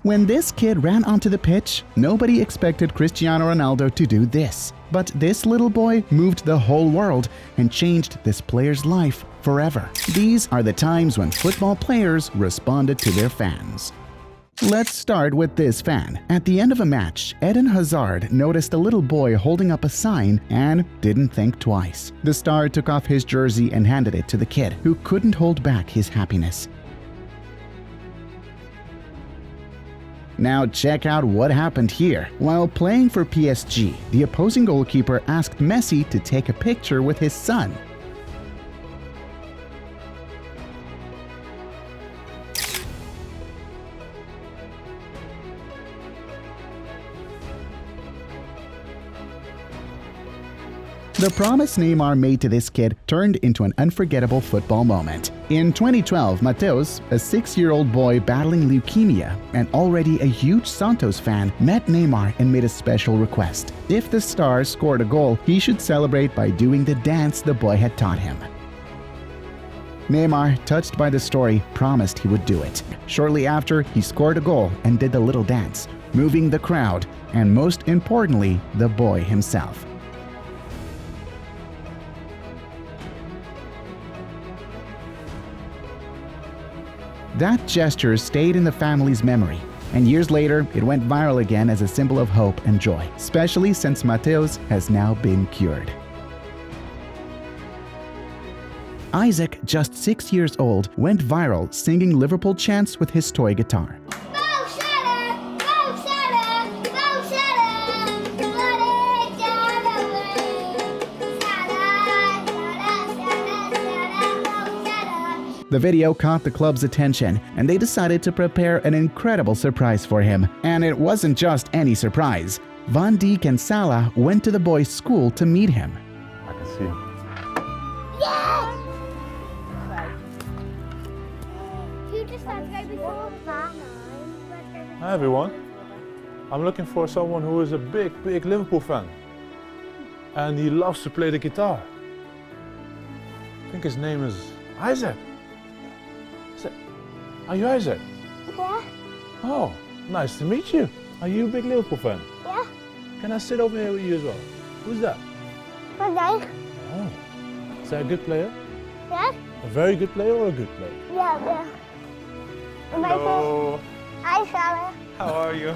When this kid ran onto the pitch, nobody expected Cristiano Ronaldo to do this. But this little boy moved the whole world and changed this player's life forever. These are the times when football players responded to their fans. Let's start with this fan. At the end of a match, Eden Hazard noticed a little boy holding up a sign and didn't think twice. The star took off his jersey and handed it to the kid, who couldn't hold back his happiness. Now check out what happened here. While playing for PSG, the opposing goalkeeper asked Messi to take a picture with his son. The promise Neymar made to this kid turned into an unforgettable football moment. In 2012, Mateus, a 6-year-old boy battling leukemia and already a huge Santos fan, met Neymar and made a special request. If the star scored a goal, he should celebrate by doing the dance the boy had taught him. Neymar, touched by the story, promised he would do it. Shortly after, he scored a goal and did the little dance, moving the crowd and, most importantly, the boy himself. That gesture stayed in the family's memory, and years later, it went viral again as a symbol of hope and joy, especially since Mateus has now been cured. Isaac, just 6 years old, went viral singing Liverpool chants with his toy guitar. The video caught the club's attention, and they decided to prepare an incredible surprise for him. And it wasn't just any surprise. Van Dijk and Salah went to the boy's school to meet him. I can see him. Hi everyone. I'm looking for someone who is a big Liverpool fan. And he loves to play the guitar. I think his name is Isaac. Are you Isaac? Yeah. Oh, nice to meet you. Are you a big Liverpool fan? Yeah. Can I sit over here with you as well? Who's that? Okay. Oh, is that a good player? Yeah. A very good player or a good player? Yeah. Hello. Hi, Sarah. How are you?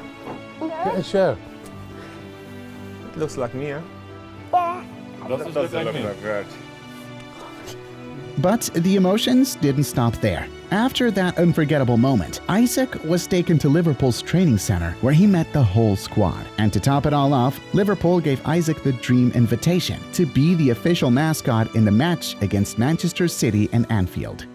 Get a chair. It looks like me, huh? Yeah. That doesn't look like that. But the emotions didn't stop there. After that unforgettable moment, Isaac was taken to Liverpool's training center where he met the whole squad. And to top it all off, Liverpool gave Isaac the dream invitation to be the official mascot in the match against Manchester City and Anfield.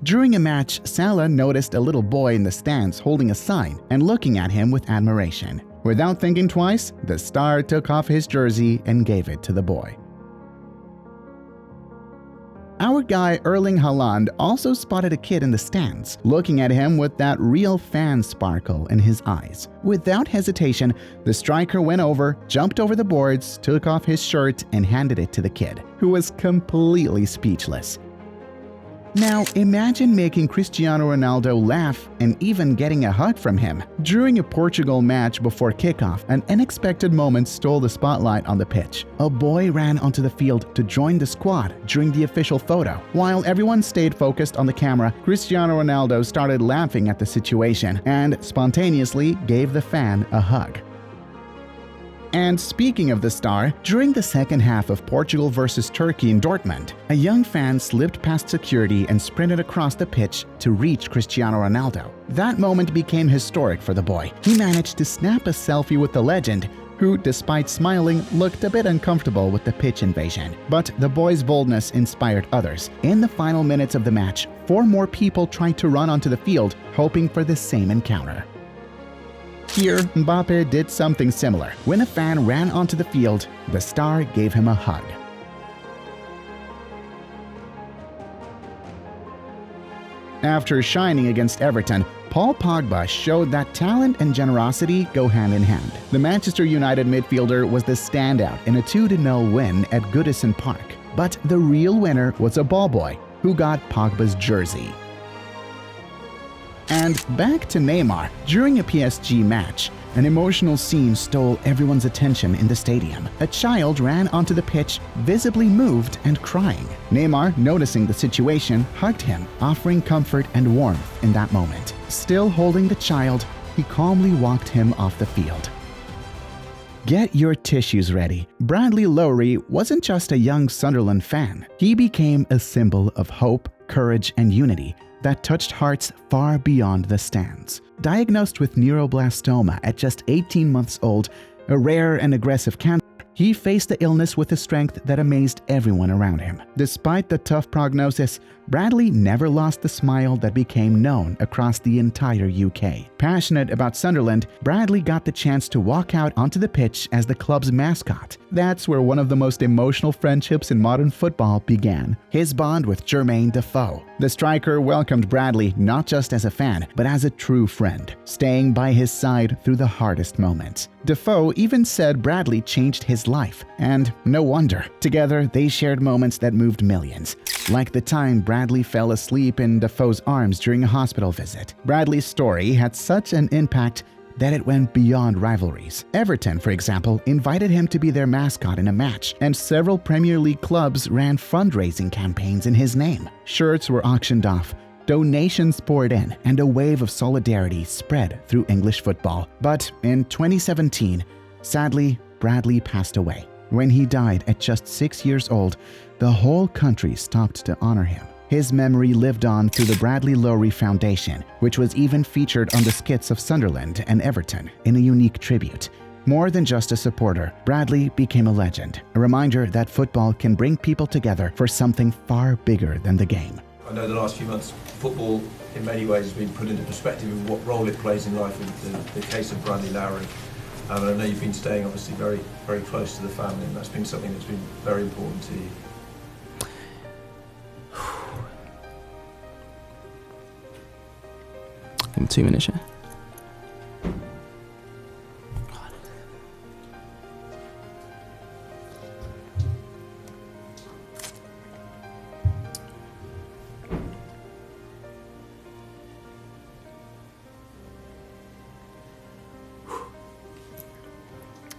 During a match, Salah noticed a little boy in the stands holding a sign and looking at him with admiration. Without thinking twice, the star took off his jersey and gave it to the boy. Our guy Erling Haaland also spotted a kid in the stands, looking at him with that real fan sparkle in his eyes. Without hesitation, the striker went over, jumped over the boards, took off his shirt and handed it to the kid, who was completely speechless. Now, imagine making Cristiano Ronaldo laugh and even getting a hug from him. During a Portugal match before kickoff, an unexpected moment stole the spotlight on the pitch. A boy ran onto the field to join the squad during the official photo. While everyone stayed focused on the camera, Cristiano Ronaldo started laughing at the situation and spontaneously gave the fan a hug. And speaking of the star, during the second half of Portugal versus Turkey in Dortmund, a young fan slipped past security and sprinted across the pitch to reach Cristiano Ronaldo. That moment became historic for the boy. He managed to snap a selfie with the legend, who, despite smiling, looked a bit uncomfortable with the pitch invasion. But the boy's boldness inspired others. In the final minutes of the match, 4 more people tried to run onto the field, hoping for the same encounter. Here, Mbappe did something similar. When a fan ran onto the field, the star gave him a hug. After shining against Everton, Paul Pogba showed that talent and generosity go hand in hand. The Manchester United midfielder was the standout in a 2-0 win at Goodison Park. But the real winner was a ball boy who got Pogba's jersey. And back to Neymar. During a PSG match, an emotional scene stole everyone's attention in the stadium. A child ran onto the pitch, visibly moved and crying. Neymar, noticing the situation, hugged him, offering comfort and warmth in that moment. Still holding the child, he calmly walked him off the field. Get your tissues ready. Bradley Lowery wasn't just a young Sunderland fan. He became a symbol of hope, courage, and unity that touched hearts far beyond the stands. Diagnosed with neuroblastoma at just 18 months old, a rare and aggressive cancer, he faced the illness with a strength that amazed everyone around him. Despite the tough prognosis, Bradley never lost the smile that became known across the entire UK. Passionate about Sunderland, Bradley got the chance to walk out onto the pitch as the club's mascot. That's where one of the most emotional friendships in modern football began, his bond with Jermaine Defoe. The striker welcomed Bradley not just as a fan, but as a true friend, staying by his side through the hardest moments. Defoe even said Bradley changed his life, and no wonder. Together, they shared moments that moved millions, like the time Bradley fell asleep in Defoe's arms during a hospital visit. Bradley's story had such an impact that it went beyond rivalries. Everton, for example, invited him to be their mascot in a match, and several Premier League clubs ran fundraising campaigns in his name. Shirts were auctioned off, donations poured in, and a wave of solidarity spread through English football. But in 2017, sadly, Bradley passed away. When he died at just 6 years old, the whole country stopped to honor him. His memory lived on through the Bradley Lowery Foundation, which was even featured on the skits of Sunderland and Everton in a unique tribute. More than just a supporter, Bradley became a legend, a reminder that football can bring people together for something far bigger than the game. I know the last few months, football in many ways has been put into perspective of what role it plays in life in the case of Bradley Lowery. And I know you've been staying obviously very, very close to the family, and that's been something that's been very important to you. Give him 2 minutes, yeah?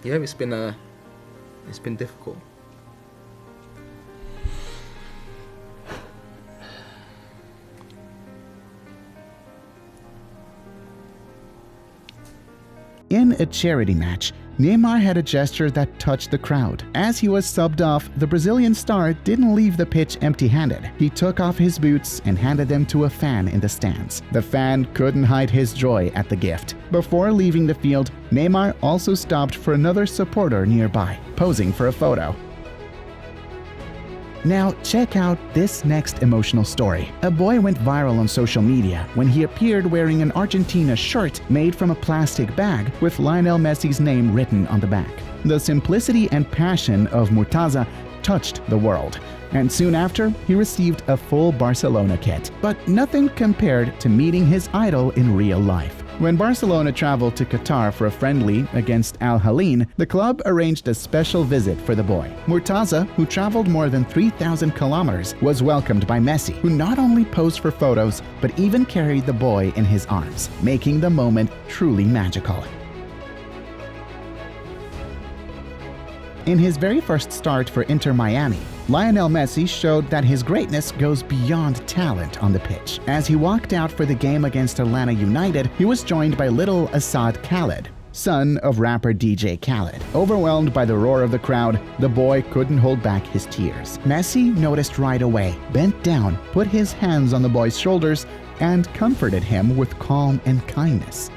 Yeah, it's been difficult. In a charity match, Neymar had a gesture that touched the crowd. As he was subbed off, the Brazilian star didn't leave the pitch empty-handed. He took off his boots and handed them to a fan in the stands. The fan couldn't hide his joy at the gift. Before leaving the field, Neymar also stopped for another supporter nearby, posing for a photo. Now check out this next emotional story. A boy went viral on social media when he appeared wearing an Argentina shirt made from a plastic bag with Lionel Messi's name written on the back. The simplicity and passion of Murtaza touched the world, and soon after, he received a full Barcelona kit. But nothing compared to meeting his idol in real life. When Barcelona traveled to Qatar for a friendly against Al Hilal, the club arranged a special visit for the boy. Murtaza, who traveled more than 3,000 kilometers, was welcomed by Messi, who not only posed for photos, but even carried the boy in his arms, making the moment truly magical. In his very first start for Inter Miami, Lionel Messi showed that his greatness goes beyond talent on the pitch. As he walked out for the game against Atlanta United, he was joined by little Assad Khaled, son of rapper DJ Khaled. Overwhelmed by the roar of the crowd, the boy couldn't hold back his tears. Messi noticed right away, bent down, put his hands on the boy's shoulders, and comforted him with calm and kindness.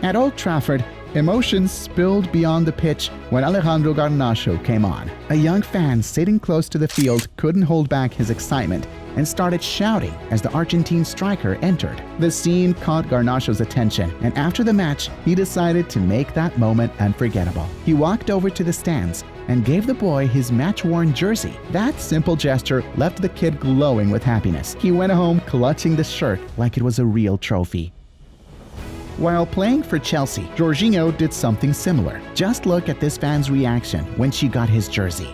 At Old Trafford, emotions spilled beyond the pitch when Alejandro Garnacho came on. A young fan sitting close to the field couldn't hold back his excitement and started shouting as the Argentine striker entered. The scene caught Garnacho's attention, and after the match, he decided to make that moment unforgettable. He walked over to the stands and gave the boy his match-worn jersey. That simple gesture left the kid glowing with happiness. He went home clutching the shirt like it was a real trophy. While playing for Chelsea, Jorginho did something similar. Just look at this fan's reaction when she got his jersey.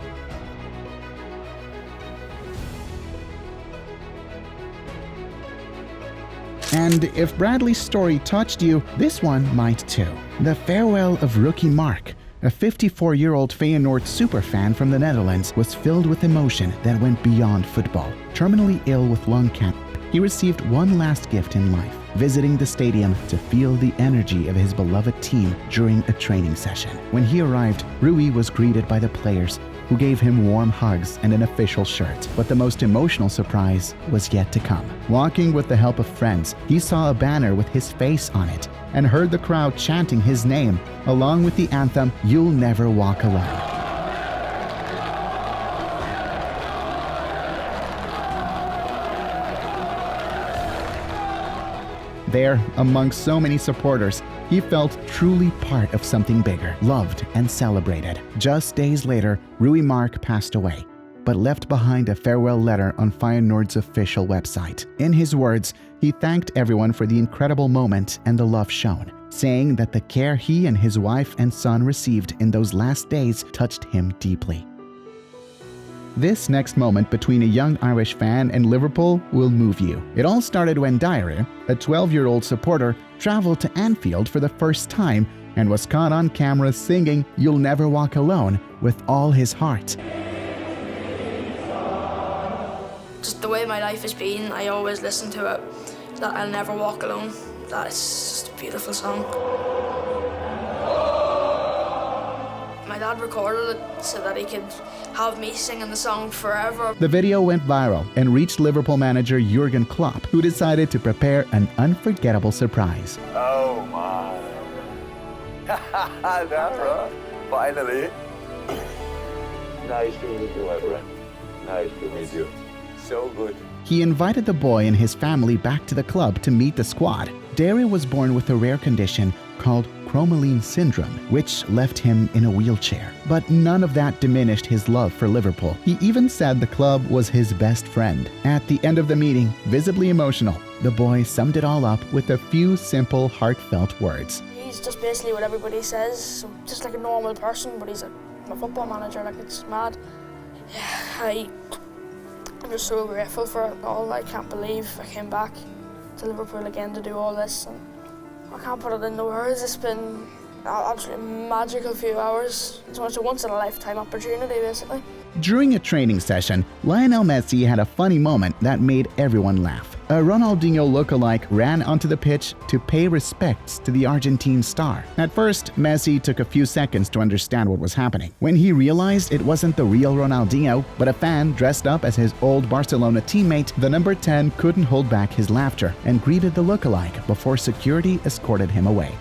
And if Bradley's story touched you, this one might too. The farewell of rookie Mark, a 54-year-old Feyenoord superfan from the Netherlands, was filled with emotion that went beyond football. Terminally ill with lung cancer, he received one last gift in life, visiting the stadium to feel the energy of his beloved team during a training session. When he arrived, Rui was greeted by the players, who gave him warm hugs and an official shirt. But the most emotional surprise was yet to come. Walking with the help of friends, he saw a banner with his face on it and heard the crowd chanting his name, along with the anthem, "You'll Never Walk Alone." There, among so many supporters, he felt truly part of something bigger, loved and celebrated. Just days later, Rui Mark passed away, but left behind a farewell letter on Feyenoord's official website. In his words, he thanked everyone for the incredible moment and the love shown, saying that the care he and his wife and son received in those last days touched him deeply. This next moment between a young Irish fan and Liverpool will move you. It all started when Diarra, a 12-year-old supporter, traveled to Anfield for the first time and was caught on camera singing "You'll Never Walk Alone" with all his heart. Just the way my life has been, I always listen to it, that I'll never walk alone. That is just a beautiful song. My dad recorded it so that he could have me singing the song forever. The video went viral and reached Liverpool manager Jurgen Klopp, who decided to prepare an unforgettable surprise. Oh my. Dara, finally. Nice to meet you, my friend. Nice to meet you. So good. He invited the boy and his family back to the club to meet the squad. Diarra was born with a rare condition called Crommelin syndrome, which left him in a wheelchair. But none of that diminished his love for Liverpool. He even said the club was his best friend. At the end of the meeting, visibly emotional, the boy summed it all up with a few simple, heartfelt words. He's just basically what everybody says, so just like a normal person, but he's a football manager, like it's mad. Yeah, I'm just so grateful for it all. I can't believe I came back to Liverpool again to do all this, and I can't put it into words. It's been an absolutely magical few hours. It's a once-in-a-lifetime opportunity, basically. During a training session, Lionel Messi had a funny moment that made everyone laugh. A Ronaldinho lookalike ran onto the pitch to pay respects to the Argentine star. At first, Messi took a few seconds to understand what was happening. When he realized it wasn't the real Ronaldinho, but a fan dressed up as his old Barcelona teammate, the number 10 couldn't hold back his laughter and greeted the lookalike before security escorted him away.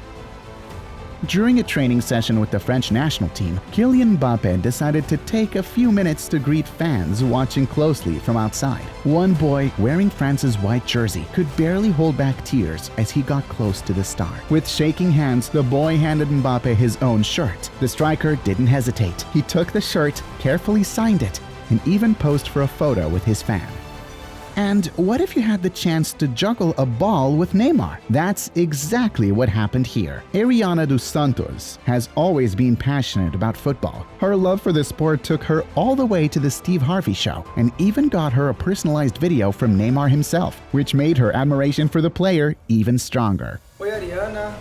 During a training session with the French national team, Kylian Mbappé decided to take a few minutes to greet fans watching closely from outside. One boy wearing France's white jersey could barely hold back tears as he got close to the star. With shaking hands, the boy handed Mbappé his own shirt. The striker didn't hesitate. He took the shirt, carefully signed it, and even posed for a photo with his fan. And what if you had the chance to juggle a ball with Neymar? That's exactly what happened here. Ariana dos Santos has always been passionate about football. Her love for the sport took her all the way to the Steve Harvey show and even got her a personalized video from Neymar himself, which made her admiration for the player even stronger. Oi, Ariana,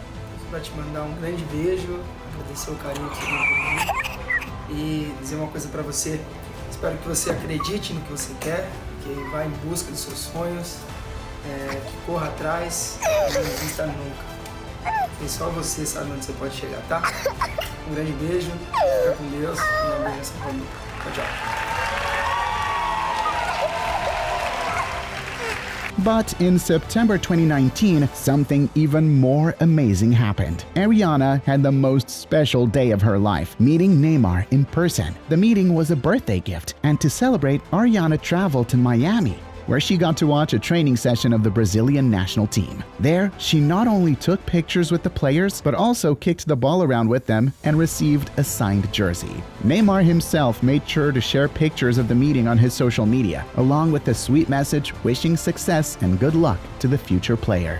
para te mandar grande beijo, agradecer o carinho que você tem comigo e dizer uma coisa para você. Espero que você acredite no que você quer, que vá em busca dos seus sonhos, que corra atrás e não desista nunca. E só você sabe onde você pode chegar, tá? Grande beijo, fica com Deus e uma bênção pra mim. Tchau, tchau. But in September 2019, something even more amazing happened. Ariana had the most special day of her life, meeting Neymar in person. The meeting was a birthday gift, and to celebrate, Ariana traveled to Miami, where she got to watch a training session of the Brazilian national team. There, she not only took pictures with the players, but also kicked the ball around with them and received a signed jersey. Neymar himself made sure to share pictures of the meeting on his social media, along with a sweet message wishing success and good luck to the future player.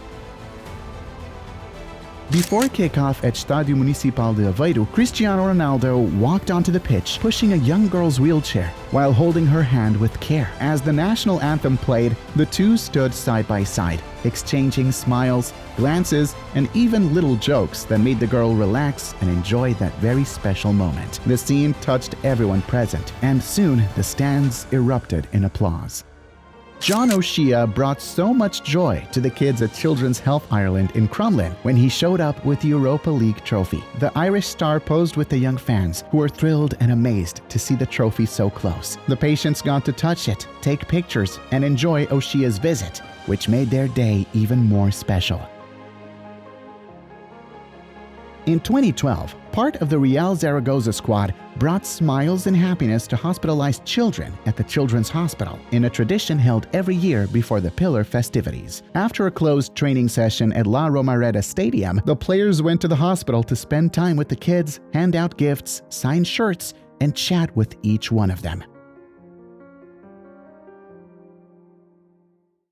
Before kickoff at Estádio Municipal de Aveiro, Cristiano Ronaldo walked onto the pitch pushing a young girl's wheelchair while holding her hand with care. As the national anthem played, the two stood side by side, exchanging smiles, glances, and even little jokes that made the girl relax and enjoy that very special moment. The scene touched everyone present, and soon the stands erupted in applause. John O'Shea brought so much joy to the kids at Children's Health Ireland in Crumlin when he showed up with the Europa League trophy. The Irish star posed with the young fans, who were thrilled and amazed to see the trophy so close. The patients got to touch it, take pictures, and enjoy O'Shea's visit, which made their day even more special. In 2012, part of the Real Zaragoza squad brought smiles and happiness to hospitalized children at the Children's Hospital in a tradition held every year before the Pillar festivities. After a closed training session at La Romareda Stadium, the players went to the hospital to spend time with the kids, hand out gifts, sign shirts, and chat with each one of them.